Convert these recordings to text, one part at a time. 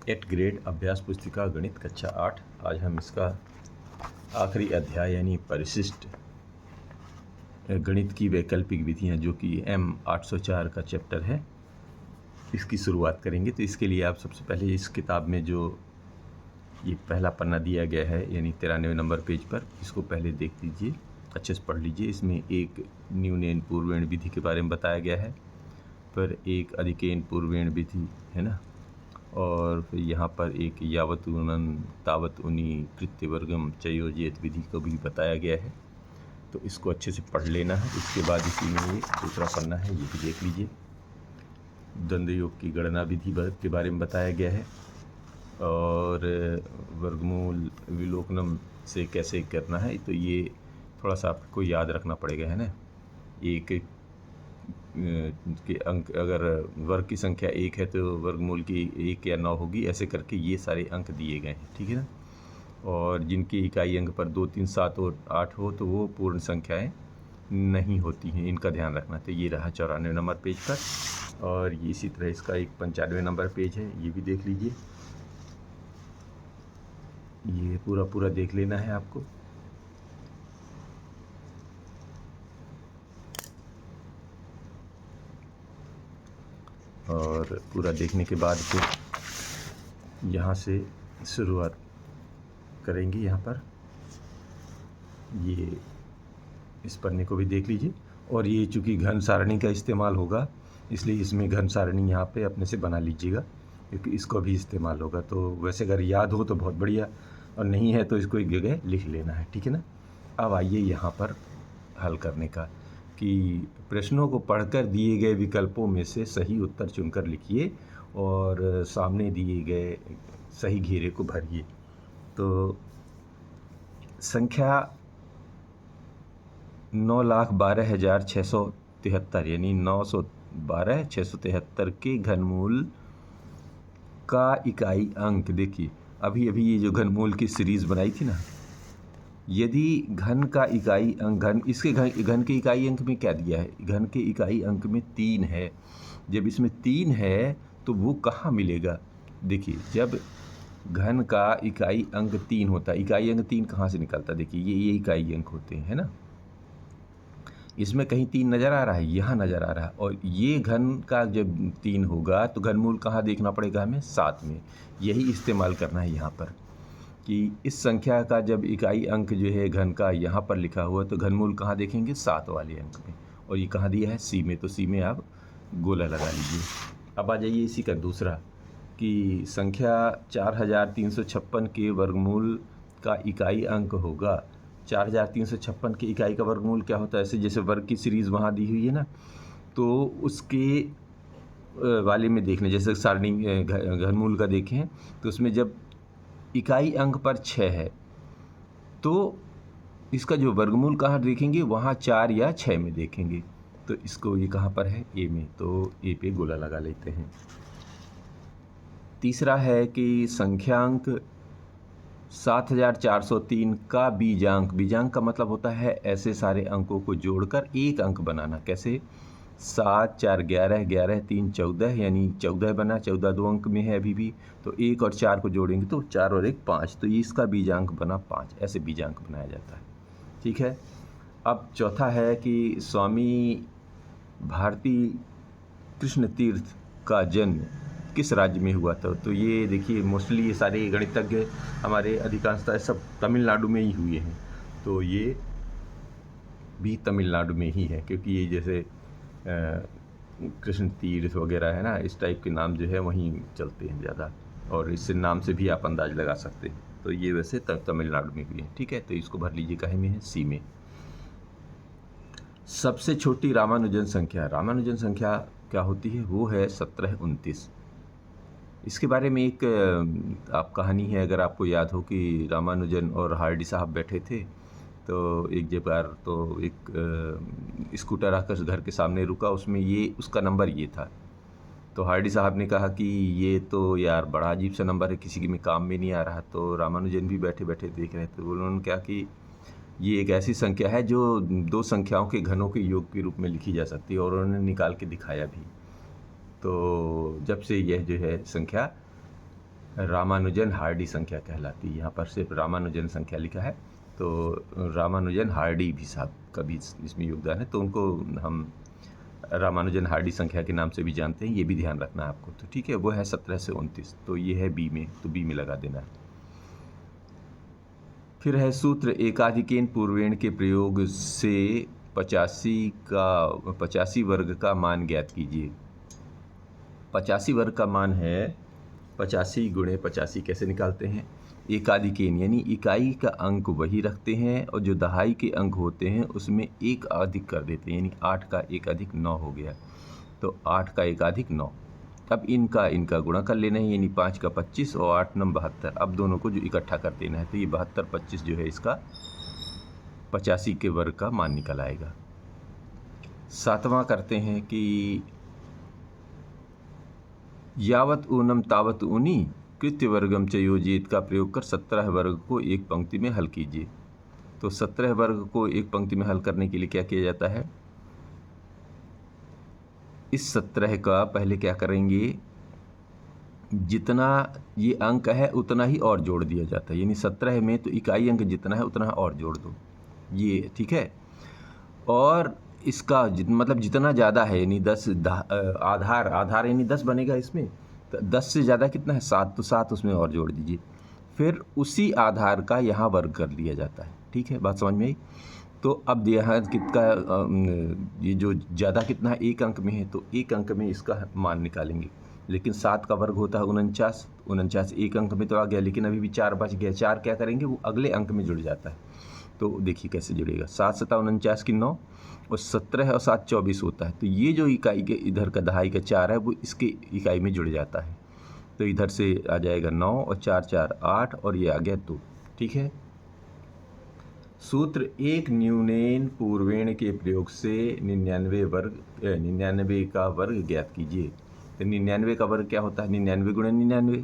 8 grade अभ्यास पुस्तिका गणित कक्षा 8। आज हम इसका आखिरी अध्याय यानी परिशिष्ट गणित की वैकल्पिक विधियां जो कि M804 का चैप्टर है, इसकी शुरुआत करेंगे। तो इसके लिए आप सबसे पहले इस किताब में जो ये पहला पन्ना दिया गया है यानी 93 नंबर पेज पर, इसको पहले देख लीजिए, अच्छे से पढ़ लीजिए। इसमें एक न्यूनेन पूर्वेण विधि के बारे में बताया गया है, पर एक अधिकेन पूर्वेण विधि है ना, और फिर यहाँ पर एक यावत उनन तावत उनी कृत्यवर्गम चयोजित विधि को भी बताया गया है। तो इसको अच्छे से पढ़ लेना है। इसके बाद इसी में ये दूसरा पन्ना है, ये भी देख लीजिए। द्वंद्व योग की गणना विधि के बारे में बताया गया है, और वर्गमूल विलोकनम से कैसे करना है, तो ये थोड़ा सा आपको याद रखना पड़ेगा, है ना। एक के अंक, अगर वर्ग की संख्या 1 है तो वर्गमूल की 1 या 9 होगी, ऐसे करके ये सारे अंक दिए गए हैं, ठीक है ना। और जिनकी इकाई अंक पर 2, 3, 7 और 8 हो तो वो पूर्ण संख्याएं नहीं होती हैं, इनका ध्यान रखना। तो ये रहा 94 नंबर पेज पर, और ये इसी तरह इसका एक 95 नंबर पेज है, ये भी देख लीजिए। ये पूरा देख लेना है आपको। और पूरा देखने के बाद फिर यहाँ से शुरुआत करेंगे। यहाँ पर ये इस पन्ने को भी देख लीजिए। और ये चूँकि घन सारणी का इस्तेमाल होगा, इसलिए इसमें घन सारणी यहाँ पे अपने से बना लीजिएगा, क्योंकि इसको भी इस्तेमाल होगा। तो वैसे अगर याद हो तो बहुत बढ़िया, और नहीं है तो इसको एक जगह लिख लेना है, ठीक है ना। अब आइए यहाँ पर हल करने का, कि प्रश्नों को पढ़कर दिए गए विकल्पों में से सही उत्तर चुनकर लिखिए और सामने दिए गए सही घेरे को भरिए। तो संख्या 9,12,673 यानी 912,673 के घनमूल का इकाई अंक, देखिए अभी ये जो घनमूल की सीरीज़ बनाई थी ना, यदि घन का इकाई अंक, इसके घन के इकाई अंक में क्या दिया है, घन के इकाई अंक में 3 है। जब इसमें 3 है तो वो कहाँ मिलेगा, देखिए जब घन का इकाई अंक 3 होता है, इकाई अंक 3 कहाँ से निकलता है, देखिए ये इकाई अंक होते हैं, है ना। इसमें कहीं 3 नज़र आ रहा है, यहाँ नज़र आ रहा है। और ये घन का जब 3 होगा तो घनमूल कहाँ देखना पड़ेगा हमें, 7 में। यही इस्तेमाल करना है यहाँ पर, कि इस संख्या का जब इकाई अंक जो है घन का यहाँ पर लिखा हुआ, तो घनमूल कहाँ देखेंगे, 7 वाले अंक में। और ये कहाँ दिया है, सी में, तो सी में आप गोला लगा लीजिए। अब आ जाइए इसी का दूसरा, कि संख्या 4,356 के वर्गमूल का इकाई अंक होगा। 4,356 की इकाई का वर्गमूल क्या होता है, ऐसे जैसे वर्ग की सीरीज़ वहाँ दी हुई है ना, तो उसके वाले में देख लें, जैसे सारणी घनमूल का देखें तो उसमें जब इकाई अंक पर 6 है तो इसका जो वर्गमूल कहाँ देखेंगे, वहाँ 4 या 6 में देखेंगे। तो इसको ये कहाँ पर है, ए में, तो ए पे गोला लगा लेते हैं। तीसरा है कि संख्यांक 7,403 का बीजांक, बीजांक का मतलब होता है ऐसे सारे अंकों को जोड़कर एक अंक बनाना। कैसे, 7, 4, 11, 11, 3, 14, यानी 14 बना, 14 2 अंक में है अभी भी, तो 1 और 4 को जोड़ेंगे तो 4 और 1 5, तो ये इसका बीजांक बना 5। ऐसे बीजांक बनाया जाता है, ठीक है। अब चौथा है कि स्वामी भारती कृष्ण तीर्थ का जन्म किस राज्य में हुआ था। तो ये देखिए मोस्टली ये सारे गणितज्ञ हमारे अधिकांशतः सब तमिलनाडु में ही हुए हैं, तो ये भी तमिलनाडु में ही है, क्योंकि ये जैसे कृष्ण तीर्थ वगैरह है ना, इस टाइप के नाम जो है वहीं चलते हैं ज़्यादा, और इससे नाम से भी आप अंदाज लगा सकते हैं। तो ये वैसे तमिलनाडु में भी है, ठीक है। तो इसको भर लीजिए, कहीं में है, सी में। सबसे छोटी रामानुजन संख्या, रामानुजन संख्या क्या होती है, वो है 1729। इसके बारे में एक आप कहानी है, अगर आपको याद हो, कि रामानुजन और हार्डी साहब बैठे थे, तो एक जगह तो एक स्कूटर आकर घर के सामने रुका, उसमें ये उसका नंबर ये था। तो हार्डी साहब ने कहा कि ये तो यार बड़ा अजीब सा नंबर है, किसी के में काम में नहीं आ रहा। तो रामानुजन भी बैठे बैठे देख रहे थे, उन्होंने कहा कि ये एक ऐसी संख्या है जो 2 संख्याओं के घनों के योग के रूप में लिखी जा सकती है, और उन्होंने निकाल के दिखाया भी। तो जब से यह जो है संख्या रामानुजन हार्डी संख्या कहलाती है। यहाँ पर सिर्फ रामानुजन संख्या लिखा है, तो रामानुजन हार्डी भी साहब का भी इसमें योगदान है, तो उनको हम रामानुजन हार्डी संख्या के नाम से भी जानते हैं, ये भी ध्यान रखना है आपको। तो ठीक है, वो है 17 से 29, तो ये है बी में, तो बी में लगा देना है। फिर है सूत्र एकाधिकेन पूर्वेण के प्रयोग से 85 वर्ग का मान ज्ञात कीजिए। 85 वर्ग का मान है 85 गुणे 85। कैसे निकालते हैं? एकाधिकेन यानी इकाई का अंक वही रखते हैं और जो दहाई के अंक होते हैं उसमें एक अधिक कर देते हैं, यानी 8 का 1 अधिक 9 हो गया, तो 8 का 1 अधिक 9। अब इनका गुणा कर लेना है, यानी 5 का 25 और 8 9 72। अब दोनों को जो इकट्ठा कर देना है, तो ये 72 25 जो है इसका 85 के वर्ग का मान निकल आएगा। 7वां करते हैं कि यावत ऊनम तावत ऊनी कृत्य वर्गम च योजित का प्रयोग कर 17 वर्ग को एक पंक्ति में हल कीजिए। तो 17 वर्ग को एक पंक्ति में हल करने के लिए क्या किया जाता है? इस 17 का पहले क्या करेंगे, जितना ये अंक है उतना ही और जोड़ दिया जाता है, यानी 17 में तो इकाई अंक जितना है उतना और जोड़ दो, ये ठीक है। और इसका मतलब जितना ज़्यादा है, यानी 10 आधार यानी 10 बनेगा इसमें, तो 10 से ज़्यादा कितना है 7, तो 7 उसमें और जोड़ दीजिए। फिर उसी आधार का यहाँ वर्ग कर दिया जाता है। ठीक है, बात समझ में आई? तो अब यहाँ कितना, ये जो ज़्यादा कितना है, एक अंक में है, तो एक अंक में इसका मान निकालेंगे। लेकिन 7 का वर्ग होता है 49 एक अंक में तो आ गया, लेकिन अभी भी 4 बच गया। 4 क्या करेंगे, वो अगले अंक में जुड़ जाता है। तो देखिए कैसे जुड़ेगा, 7 7 49 की 9 और 17 और 7 24 होता है। तो ये जो इकाई के इधर का दहाई का 4 है वो इसके इकाई में जुड़ जाता है, तो इधर से आ जाएगा 9 और 4 4 8 और ये आ गया 2। ठीक है। सूत्र एक न्यूनेन पूर्वेण के प्रयोग से 99 का वर्ग ज्ञात कीजिए। तो 99 का वर्ग क्या होता है? 99 गुणे 99।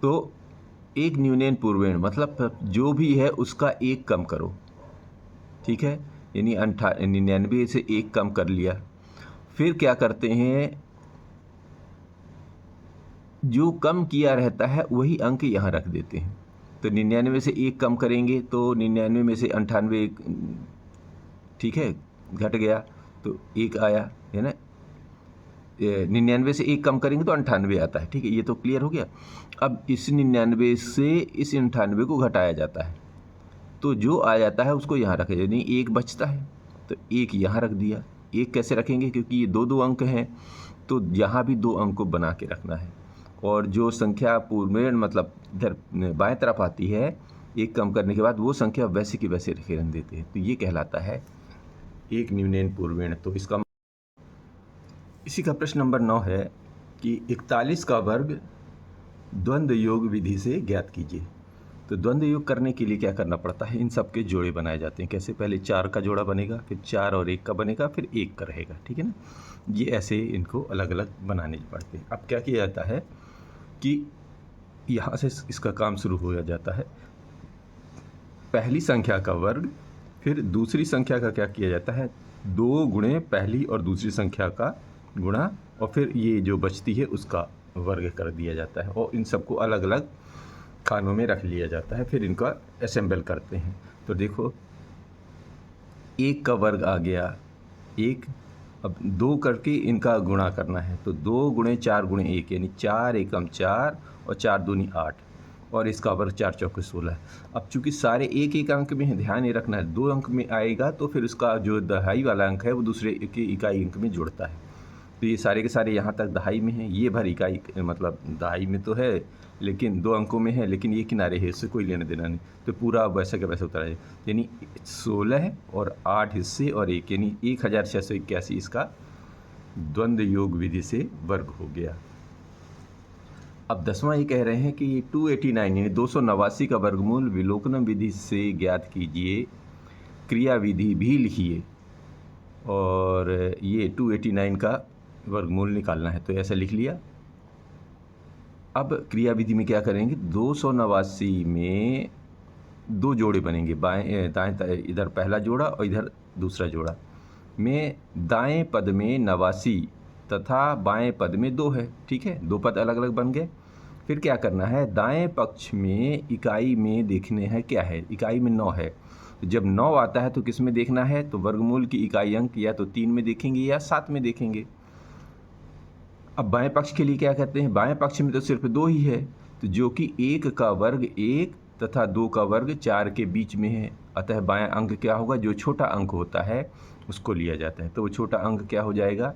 तो एक न्यूनेन पूर्वेण मतलब जो भी है उसका एक कम करो। ठीक है, यानी 99 से एक कम कर लिया। फिर क्या करते हैं, जो कम किया रहता है वही अंक यहाँ रख देते हैं। तो 99 से एक कम करेंगे तो 99 में से 98, ठीक है, घट गया तो एक आया, है ना। 99 से एक कम करेंगे तो 98 आता है। ठीक है, ये तो क्लियर हो गया। अब इस 99 से इस 98 को घटाया जाता है, तो जो आ जाता है उसको यहाँ रखें, यानी एक बचता है तो एक यहाँ रख दिया। एक कैसे रखेंगे, क्योंकि ये दो अंक हैं, तो यहाँ भी 2 अंक को बना के रखना है। और जो संख्या पूर्वेण मतलब इधर बाएं तरफ आती है, एक कम करने के बाद वो संख्या वैसे की वैसे रख देते हैं, तो ये कहलाता है एक न्यूनेन पूर्वेण। तो इसका इसी का प्रश्न नंबर 9 है कि 41 का वर्ग द्वंद्व योग विधि से ज्ञात कीजिए। तो द्वंद्व योग करने के लिए क्या करना पड़ता है, इन सब के जोड़े बनाए जाते हैं। कैसे? पहले 4 का जोड़ा बनेगा, फिर 4 और 1 का बनेगा, फिर 1 का रहेगा। ठीक है ना, ये ऐसे इनको अलग अलग बनाने पड़ते हैं। अब क्या किया जाता है कि यहाँ से इसका काम शुरू हो जाता है। पहली संख्या का वर्ग, फिर दूसरी संख्या का क्या किया जाता है, 2 गुणे पहली और दूसरी संख्या का गुणा, और फिर ये जो बचती है उसका वर्ग कर दिया जाता है, और इन सबको अलग अलग खानों में रख लिया जाता है। फिर इनका असेंबल करते हैं। तो देखो 1 का वर्ग आ गया 1, अब 2 करके इनका गुणा करना है, तो 2 गुणे 4 गुणे 1 यानी 4 एकम 4 और 4 दूनी 8, और इसका वर्ग 4 चौके 16। अब चूंकि सारे एक एक अंक में है, ध्यान ये रखना है, 2 अंक में आएगा तो फिर उसका जो दहाई वाला अंक है वो दूसरे के इकाई अंक में जुड़ता है। तो ये सारे के सारे यहाँ तक दहाई में हैं, ये भर इकाई मतलब दहाई में तो है लेकिन 2 अंकों में है, लेकिन ये किनारे है, इससे कोई लेना देना नहीं, तो पूरा वैसा का वैसा उतरा है। यानी 16 और 8 हिस्से और 1 यानी 1681 इसका द्वंद्व योग विधि से वर्ग हो गया। अब 10वां ये कह रहे हैं कि 289 यानी 289 का वर्गमूल विलोकनम विधि से ज्ञात कीजिए, क्रिया विधि भी लिखिए। और ये 289 का वर्गमूल निकालना है, तो ऐसा लिख लिया। अब क्रिया विधि में क्या करेंगे, 289 में 2 जोड़े बनेंगे, बाएं दाएं, इधर पहला जोड़ा और इधर दूसरा जोड़ा में दाएं पद में 89 तथा बाएं पद में 2 है। ठीक है, 2 पद अलग अलग बन गए। फिर क्या करना है, दाएं पक्ष में इकाई में देखने हैं क्या है, इकाई में 9 है। तो जब 9 आता है तो किस में देखना है, तो वर्गमूल की इकाई अंक या तो 3 में देखेंगे या 7 में देखेंगे। अब बाएं पक्ष के लिए क्या कहते हैं, बाएं पक्ष में तो सिर्फ 2 ही है, तो जो कि 1 का वर्ग 1 तथा 2 का वर्ग 4 के बीच में है। अतः बाएं अंक क्या होगा, जो छोटा अंक होता है उसको लिया जाता है। तो वो छोटा अंक क्या हो जाएगा,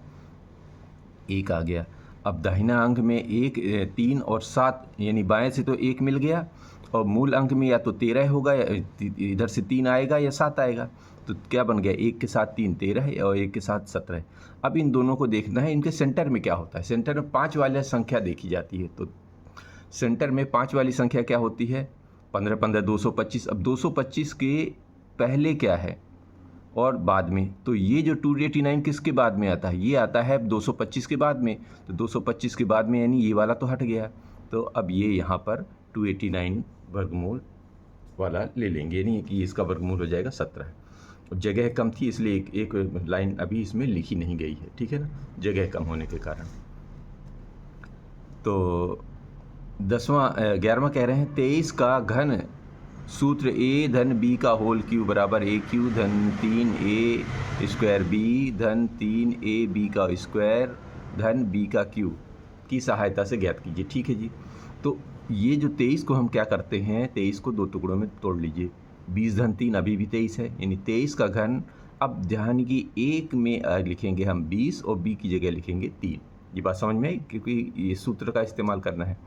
1 आ गया। अब दाहिना अंक में 1, 3 और 7, यानी बाएं से तो 1 मिल गया, और मूल अंक में या तो 13 होगा, या इधर से 3 आएगा या 7 आएगा। तो क्या बन गया, 1 के साथ 3 13 है और 1 के साथ 17 है। अब इन दोनों को देखना है, इनके सेंटर में क्या होता है। सेंटर में 5 वाली संख्या देखी जाती है। तो सेंटर में 5 वाली संख्या क्या होती है, 15 15 225। अब 225 के पहले क्या है और बाद में, तो ये जो 289 किसके बाद में आता है, ये आता है 225 के बाद में। तो 225 के बाद में यानी ये वाला तो हट गया, तो अब ये यहाँ पर 289 वर्गमूल वाला ले लेंगे, यानी कि इसका वर्गमूल हो जाएगा 17। जगह कम थी इसलिए एक लाइन अभी इसमें लिखी नहीं गई है, ठीक है ना, जगह कम होने के कारण। तो 11वां कह रहे हैं 23 का घन सूत्र a धन b का होल क्यूब बराबर a क्यूब धन 3a स्क्वायर b धन 3ab का स्क्वायर धन b का क्यूब की सहायता से ज्ञात कीजिए। ठीक है जी। तो ये जो 23 को हम क्या करते हैं, 23 को 2 टुकड़ों में तोड़ लीजिए। 20 धन 3 अभी भी 23 है, यानी 23 का घन। अब ध्यान की 1 में लिखेंगे हम 20 और b की जगह लिखेंगे 3। ये बात समझ में आई, क्योंकि ये सूत्र का इस्तेमाल करना है।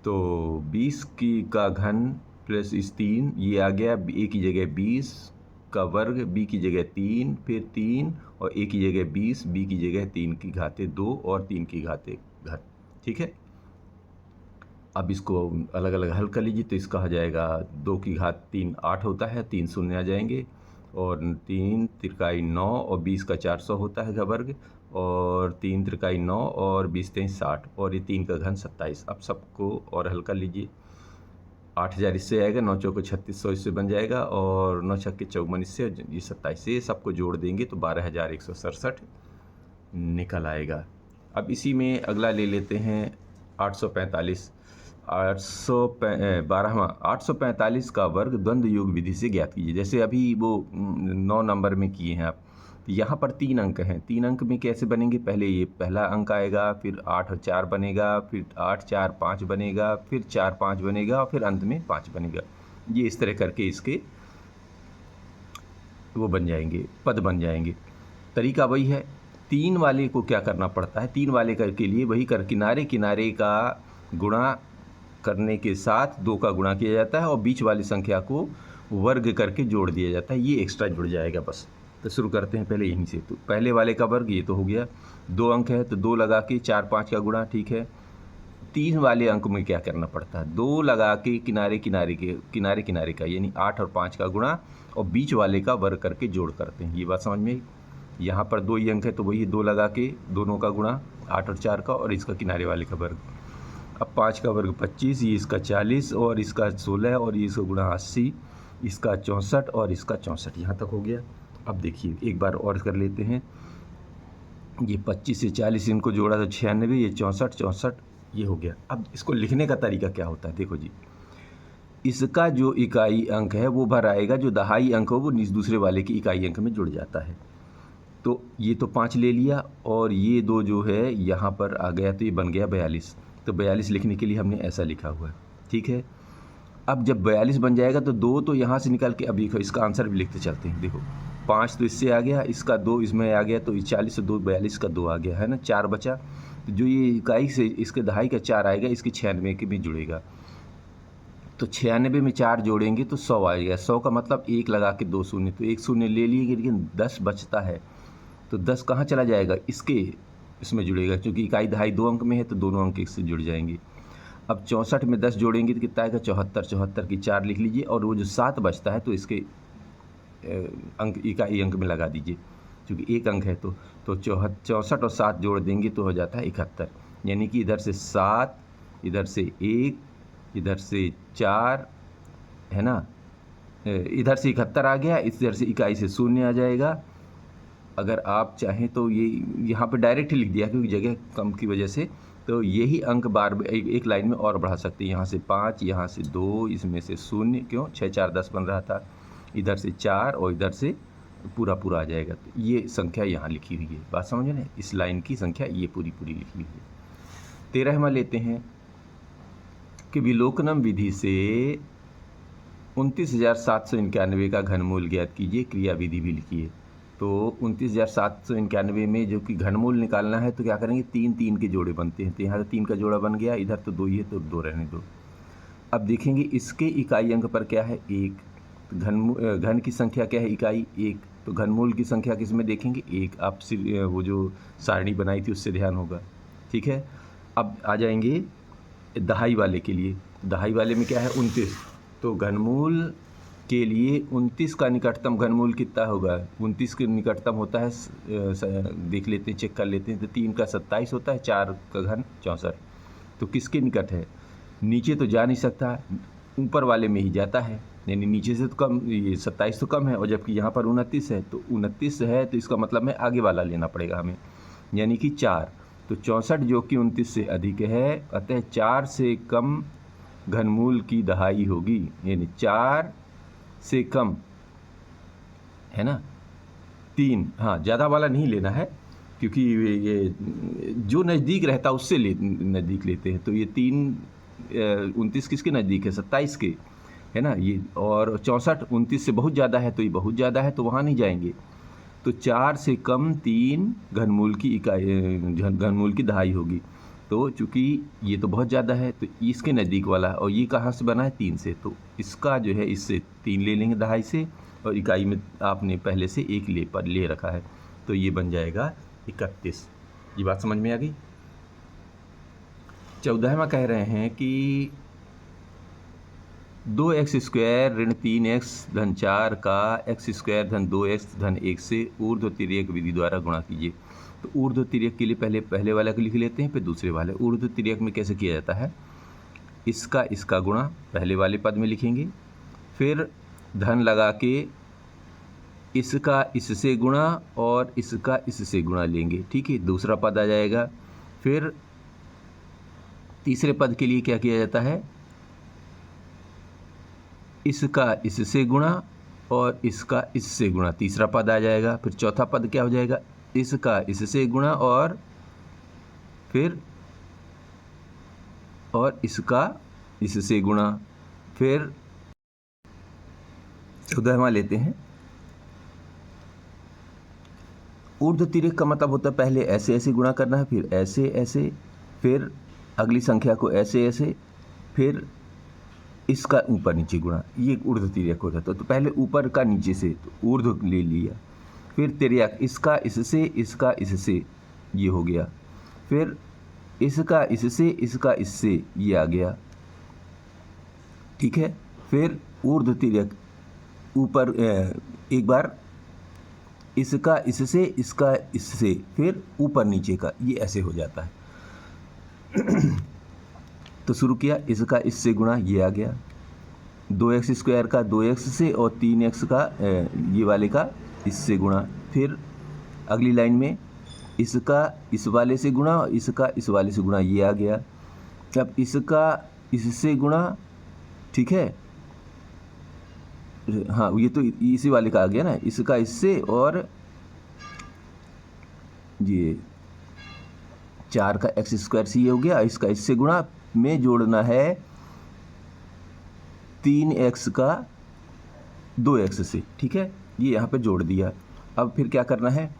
तो 20 का घन प्लस इस 3, ये आ गया a की जगह 20 का वर्ग, b की जगह 3, फिर 3 और a की जगह 20, b की जगह 3 की घाते 2 और 3 की घाते घन। ठीक है। अब इसको अलग अलग हल कर लीजिए। तो इसका हो जाएगा 2 की घात 3 8 होता है, 3 शून्य आ जाएंगे, और 3 त्रिकाई 9 और 20 का 400 होता है वर्ग, और 3 त्रिकाई 9 और 20 3 60, और ये 3 का घन 27। अब सबको और हल कर लीजिए। 8000 इससे आएगा, 9 चौको 3600 इससे बन जाएगा, और 9 छक्के 54 इससे, ये 27 से सबको जोड़ देंगे तो 12167 निकल आएगा। अब इसी में अगला ले लेते हैं 845। 845 का वर्ग द्वंद्व योग विधि से ज्ञात कीजिए। जैसे अभी वो 9 नंबर में किए हैं आप, तो यहाँ पर 3 अंक हैं। 3 अंक में कैसे बनेंगे, पहले ये पहला अंक आएगा, फिर 8 और 4 बनेगा, फिर 8 4 5 बनेगा, फिर 4 5 बनेगा, और फिर अंत में 5 बनेगा। ये इस तरह करके इसके वो बन जाएंगे, पद बन जाएंगे। तरीका वही है। 3 वाले को क्या करना पड़ता है, 3 वाले के लिए वही कर किनारे किनारे का गुणा करने के साथ 2 का गुणा किया जाता है, और बीच वाली संख्या को वर्ग करके जोड़ दिया जाता है। ये एक्स्ट्रा जुड़ जाएगा बस। तो शुरू करते हैं पहले यहीं से। तो पहले वाले का वर्ग ये तो हो गया, 2 अंक है तो 2 लगा के 4 5 का गुणा। ठीक है। 3 वाले अंक में क्या करना पड़ता है, 2 लगा के किनारे किनारे का यानी 8 और 5 का गुणा, और बीच वाले का वर्ग करके जोड़ करते हैं। ये बात समझ में आई। यहाँ पर 2 ही अंक है तो वही 2 लगा के दोनों का गुणा 8 और 4 का, और इसका किनारे वाले का वर्ग। अब 5 का वर्ग 25, ये इसका 40, और इसका 16, और ये इसका गुणा 80, इसका 64 और इसका 64। यहाँ तक हो गया। अब देखिए एक बार और कर लेते हैं। ये 25 से 40 इनको जोड़ा तो 96, ये 64 ये हो गया। अब इसको लिखने का तरीका क्या होता है, देखो जी। इसका जो इकाई अंक है वो भर आएगा, जो दहाई अंक हो वो दूसरे वाले की इकाई अंक में जुड़ जाता है। तो ये तो 5 ले लिया, और ये 2 जो है यहाँ पर आ गया, तो ये बन गया 42। तो 42 लिखने के लिए हमने ऐसा लिखा हुआ है। ठीक है। अब जब 42 बन जाएगा तो 2 तो यहाँ से निकाल के, अब देखो इसका आंसर भी लिखते चलते हैं। देखो 5 तो इससे आ गया, इसका 2 इसमें आ गया, तो 40 से 2 42 का 2 आ गया है ना, 4 बचा। तो जो ये इकाई से इसके दहाई का 4 आएगा, इसके 96 के भी जुड़ेगा। तो 96 में 4 जोड़ेंगे तो 100 आएगा। 100 का मतलब 1 लगा के 2 शून्य, तो 1 शून्य ले लिए, लेकिन 10 बचता है। तो 10 कहाँ चला जाएगा, इसमें जुड़ेगा, क्योंकि इकाई दहाई 2 अंक में है तो दोनों अंक इससे जुड़ जाएंगे। अब 64 में 10 जोड़ेंगे तो कितना आएगा, 74। 74 की 4 लिख लीजिए, और वो जो 7 बचता है तो इसके अंक इकाई अंक में लगा दीजिए, क्योंकि 1 अंक है। तो 64 और 7 जोड़ देंगे तो हो जाता है 71। यानी कि इधर से 7, इधर से 1, इधर से 4 है ना, इधर से 71 आ गया, इधर से इकाई से 0 आ जाएगा। अगर आप चाहें तो ये यहाँ पे डायरेक्ट ही लिख दिया, क्योंकि जगह कम की वजह से तो यही अंक बार एक लाइन में और बढ़ा सकते हैं। यहाँ से 5, यहाँ से 2, इसमें से 0, क्यों 6 4 10 बन रहा था, इधर से 4 और इधर से पूरा पूरा आ जाएगा। तो ये संख्या यहाँ लिखी हुई है, बात समझ ना, इस लाइन की संख्या ये पूरी पूरी लिखी हुई है। 13वां लेते हैं कि विलोकनम विधि से 29,791 का घनमूल ज्ञात कीजिए, क्रिया विधि भी लिखी है। तो 29,791 में जो कि घनमूल निकालना है तो क्या करेंगे, 3 3 के जोड़े बनते हैं, तो यहाँ तो 3 का जोड़ा बन गया, इधर तो 2 ही है तो 2 रहने दो। अब देखेंगे इसके इकाई अंक पर क्या है, 1। घन की संख्या क्या है, इकाई 1, तो घनमूल की संख्या किस में देखेंगे, 1। आप वो जो सारणी बनाई थी उससे ध्यान होगा, ठीक है। अब आ जाएंगे दहाई वाले के लिए। दहाई वाले में क्या है, 29, तो घनमूल के लिए 29 का निकटतम घनमूल कितना होगा, 29 के निकटतम होता है, देख लेते हैं, चेक कर लेते हैं, तो 3 का 27 होता है, 4 का घन 64, तो किसके निकट है, नीचे तो जा नहीं सकता, ऊपर वाले में ही जाता है, यानी नीचे से तो कम, ये 27 तो कम है, और जबकि यहाँ पर 29 है, तो 29 है तो इसका मतलब है आगे वाला लेना पड़ेगा हमें, यानी कि 4, तो 64 जो कि 29 से अधिक है, अतः 4 से कम घनमूल की दहाई होगी, यानी 4 से कम है ना, 3, हाँ ज़्यादा वाला नहीं लेना है, क्योंकि ये जो नज़दीक रहता है उससे नज़दीक लेते हैं, तो ये 29 किसके नज़दीक है, 27 के, है ना ये, और 64 29 से बहुत ज़्यादा है, तो ये बहुत ज़्यादा है तो वहाँ नहीं जाएंगे, तो 4 से कम 3 घनमूल की इकाई घनमूल की दहाई होगी। तो चूँकि ये तो बहुत ज़्यादा है तो इसके नज़दीक वाला है, और ये कहाँ से बना है, 3 से, तो इसका जो है इससे 3 ले लेंगे दहाई से, और इकाई में आपने पहले से 1 ले रखा है, तो ये बन जाएगा 31। ये बात समझ में आ गई। 14वां कह रहे हैं कि 2x² ऋण 3x धन 4 का x² धन 2x धन 1 से ऊर्ध्व तिर्यक विधि द्वारा गुणा कीजिए। तो ऊर्ध्व तिर्यक के लिए पहले वाला को लिख लेते हैं, फिर दूसरे वाले। ऊर्ध्व तिर्यक में कैसे किया जाता है, इसका गुणा पहले वाले पद में लिखेंगे, फिर धन लगा के इसका इससे गुणा और इसका इससे गुणा लेंगे, ठीक है, दूसरा पद आ जाएगा। फिर तीसरे पद के लिए क्या किया जाता है, इसका इससे गुणा और इसका इससे गुणा, तीसरा पद आ जाएगा। फिर चौथा पद क्या हो जाएगा, इसका इससे गुणा और फिर और इसका इससे गुणा। फिर 14वां लेते हैं। ऊर्ध्व तिर्यक का मतलब होता है पहले ऐसे ऐसे गुणा करना है, फिर ऐसे ऐसे, फिर अगली संख्या को ऐसे ऐसे, फिर इसका ऊपर नीचे गुणा, ये ऊर्ध्व तिर्यक होता है। तो पहले ऊपर का नीचे से, तो ऊर्ध्व ले लिया, फिर तिर्यक इसका इससे ये हो गया, फिर इसका इससे ये आ गया, ठीक है। फिर ऊर्ध्व तिर्यक ऊपर एक बार इसका इससे, फिर ऊपर नीचे का, ये ऐसे हो जाता है। तो शुरू किया, इसका इससे गुणा, ये आ गया, 2x² का 2x से और 3x का ये वाले का इससे गुणा। फिर अगली लाइन में इसका इस वाले से गुणा और इसका इस वाले से गुणा, ये आ गया। अब इसका इससे गुणा, ठीक है, हाँ ये तो इसी वाले का आ गया ना, इसका इससे, और ये 4 का x² से ये हो गया, इसका इससे गुणा में जोड़ना है 3x का 2x से, ठीक है, ये यहाँ पे जोड़ दिया। अब फिर क्या करना है,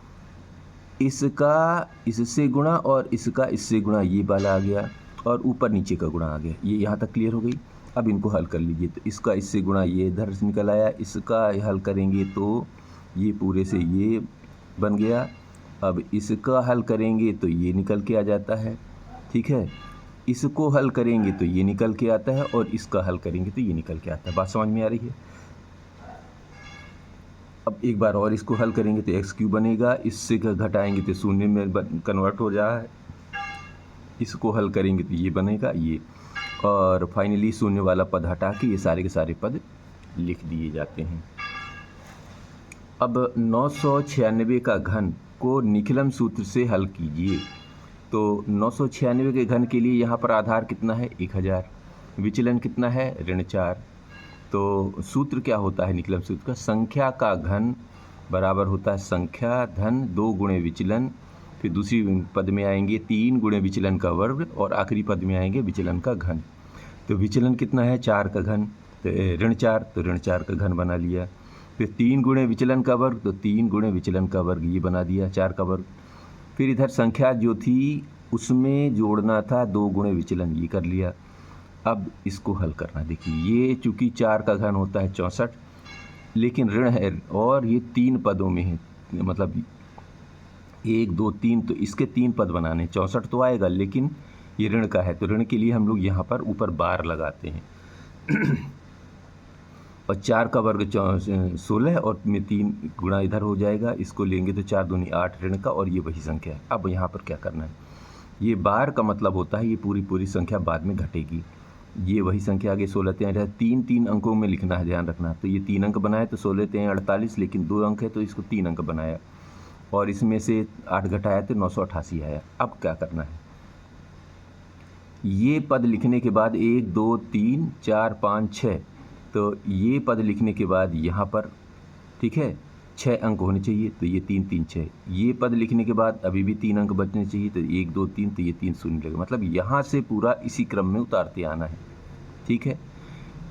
इसका इससे गुणा और इसका इससे गुणा, ये वाला आ गया, और ऊपर नीचे का गुणा आ गया। ये यहाँ तक क्लियर हो गई। अब इनको हल कर लीजिए, तो इसका इससे गुणा ये इधर से निकल आया, इसका हल करेंगे तो ये पूरे से ये बन गया। अब इसका हल करेंगे तो ये निकल के आ जाता है, ठीक है, इसको हल करेंगे तो ये निकल के आता है, और इसका हल करेंगे तो ये निकल के आता है। बात समझ में आ रही है। अब एक बार और इसको हल करेंगे तो x³ बनेगा, इससे घटाएंगे तो शून्य में कन्वर्ट हो रहा है, इसको हल करेंगे तो ये बनेगा ये, और फाइनली शून्य वाला पद हटा के ये सारे के सारे पद लिख दिए जाते हैं। अब 996 का घन को निखिलम सूत्र से हल कीजिए। तो 996 के घन के लिए यहाँ पर आधार कितना है 1000, विचलन कितना है ऋण 4। तो सूत्र क्या होता है निकलम सूत्र का, संख्या का घन बराबर होता है संख्या धन 2 गुणे विचलन, फिर दूसरी पद में आएंगे 3 गुणे विचलन का वर्ग और आखिरी पद में आएंगे विचलन का घन। तो विचलन कितना है 4 का घन, तो ऋण 4, तो ऋण 4 का घन बना लिया। फिर 3 गुणे विचलन का वर्ग, तो 3 गुणे विचलन का वर्ग ये बना दिया 4 का वर्ग। फिर इधर संख्या जो थी उसमें जोड़ना था 2 गुणे विचलन, ये कर लिया। अब इसको हल करना, देखिए ये चूँकि 4 का घन होता है 64, लेकिन ऋण है और ये 3 पदों में है, मतलब 1 2 3, तो इसके 3 पद बनाने, 64 तो आएगा लेकिन ये ऋण का है, तो ऋण के लिए हम लोग यहाँ पर ऊपर बार लगाते हैं। और 4 का वर्ग 16 और में 3 गुणा इधर हो जाएगा, इसको लेंगे तो 4 दूनी 8 ऋण का, और ये वही संख्या है। अब यहाँ पर क्या करना है, ये बार का मतलब होता है ये पूरी संख्या बाद में घटेगी। ये वही संख्या आगे 16 3 3 अंकों में लिखना है, ध्यान रखना। तो ये 3 अंक बनाए तो 16 3 48, लेकिन 2 अंक है तो इसको 3 अंक बनाया और इसमें से 8 घटाया तो 988 आया। अब क्या करना है, ये पद लिखने के बाद 1 2 3 4 5 6, तो ये पद लिखने के बाद यहाँ पर ठीक है 6 अंक होने चाहिए, तो ये 3 3 6। ये पद लिखने के बाद अभी भी 3 अंक बचने चाहिए, तो 1 2 3, तो ये 3 शून्य लगेगा। मतलब यहाँ से पूरा इसी क्रम में उतारते आना है, ठीक है।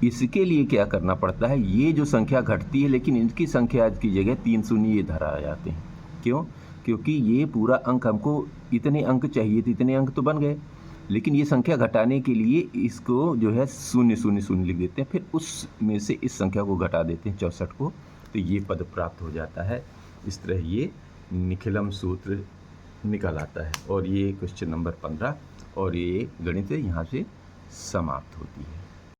इसके लिए क्या करना पड़ता है, ये जो संख्या घटती है लेकिन इनकी संख्या की जगह 3 शून्य ये धरा आ जाते हैं। क्यों? क्योंकि ये पूरा अंक हमको इतने अंक चाहिए, तो इतने अंक तो बन गए, लेकिन ये संख्या घटाने के लिए इसको जो है 0 0 0 लिख देते हैं, फिर उस में से इस संख्या को घटा देते हैं 64 को, तो ये पद प्राप्त हो जाता है। इस तरह ये निखिलम सूत्र निकल आता है। और ये क्वेश्चन नंबर 15 और ये गणित यहाँ से समाप्त होती है।